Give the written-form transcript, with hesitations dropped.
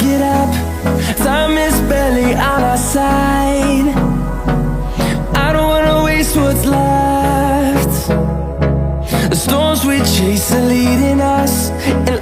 get up, time is barely on our side. I don't wanna waste what's left. The storms we chase are leading us, and